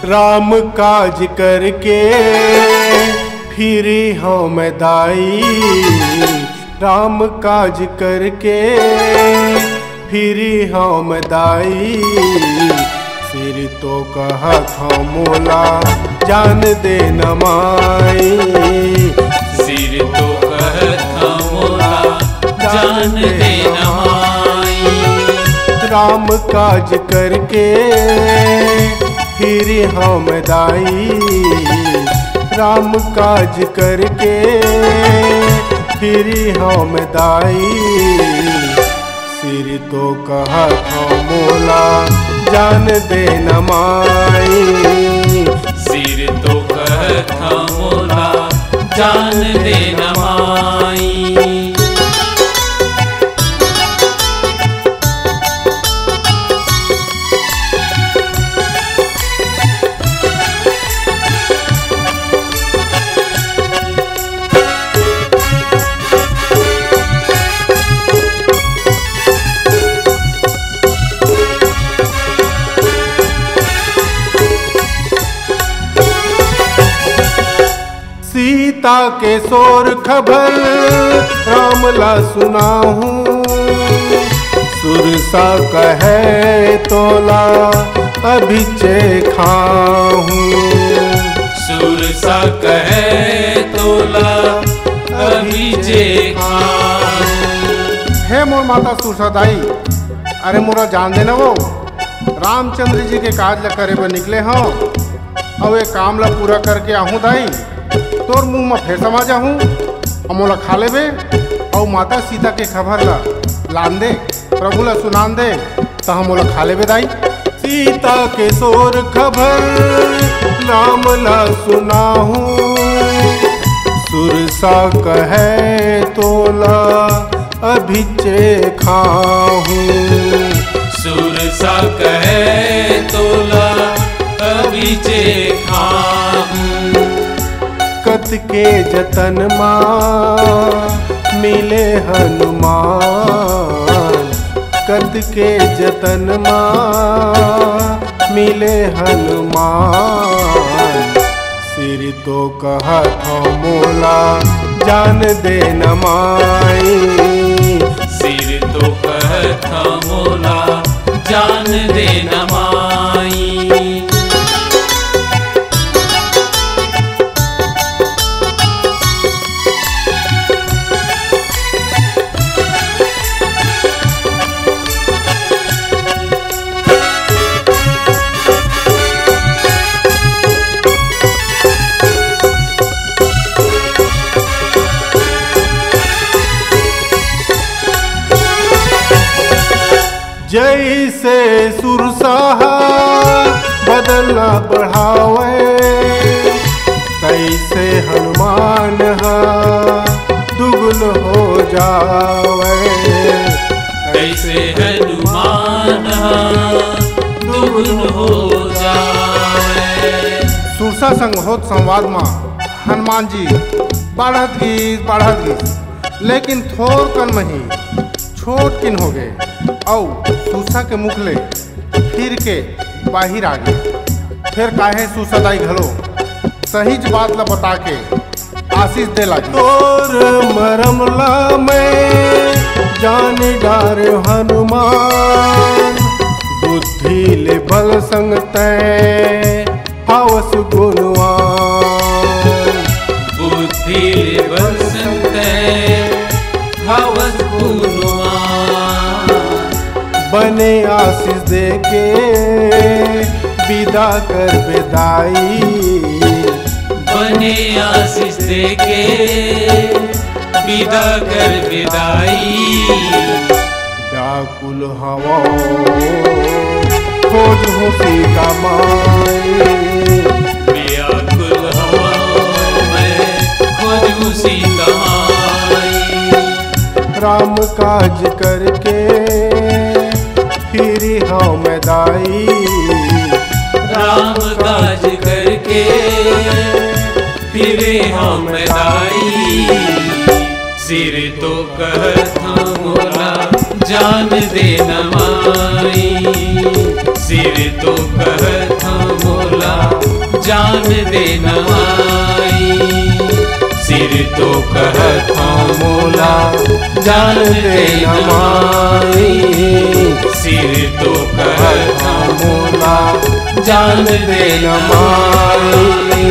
राम काज करके फिरी हम दाई, राम काज करके फिरी हम दाई। सिर तो कहत मोला जान दे न माई, सिर तो कहत मोला जान दे न माई। राम काज करके फिरी हम दाई, राम काज करके फिरी हम दाई। सिर तो कहत मोला जान दे न माई, सिर तो कहत मोला जान दे न माई। सीता के सोर खबर राम ला सुनाहूँ, सुरसा कहे तोला अभिचे खाहूँ, सुरसा कहे तोला अभिचे खाहूँ। हे मोर माता सुरसा दाई, अरे मोरा जान देना वो रामचंद्र जी के काज ला करे बर निकले हों, और ये काम ला पूरा करके आहूँ दाई। तोर मुँह में फेर समा जाहूँ और मोला खा लेबे, और माता सीता के खबर ला लान दे, प्रभु ला सुनान दे, तो हम मोला खा लेबे दाई। सीता के सोर खबर राम ला सुनाहूँ, सुरसा कहे तोला अभिचे खाहूँ, सुरसा कहे तोला अभिचे खाहूँ। कत के जतन माँ मिले हनुमान, कत के जतन माँ मिले हनुमान। सिर तो कहत मोला जान दे न माई, सिर तो कहत मोला जान दे न माई। जैसे सुरसा बदला बढ़ावे, तैसे हनुमान दुगुन हो जावे, कैसे हनुमान दुगुन हो जावे। सुरसा संग होत संवाद में हनुमान जी बढ़त गीस, लेकिन थोर कन मही छोट किन हो गए, और सुरसा के मुख ले फिर के बाहिर आ गए। फिर काहे सुरसा दाई घलो सहीज बात ला बता के आशीष दे लगी। तोर मरम ला मैं जान डार हनुमान, बुद्धि ले बल संग तै हवस गुणवान, बुद्धि ले बल संग तै हवस गुणवान। बने आशीष दे के विदा कर बेदाई, बने आशीष दे के विदा कर विदाई। व्याकुल हवा खोज हो सीता माई, व्याकुल हवा मैं खोजूं सीता माई। राम काज करके फिरी हम दाई, राम काज करके फिरे हम दाई। सिर तो कहत मोला जान दे न माई, सिर तो कहत मोला जान दे नवाई। सिर तो कहत हूँ मोला जान दे नवाई। सिर तो कहत हूँ मोला जान दे नवाई।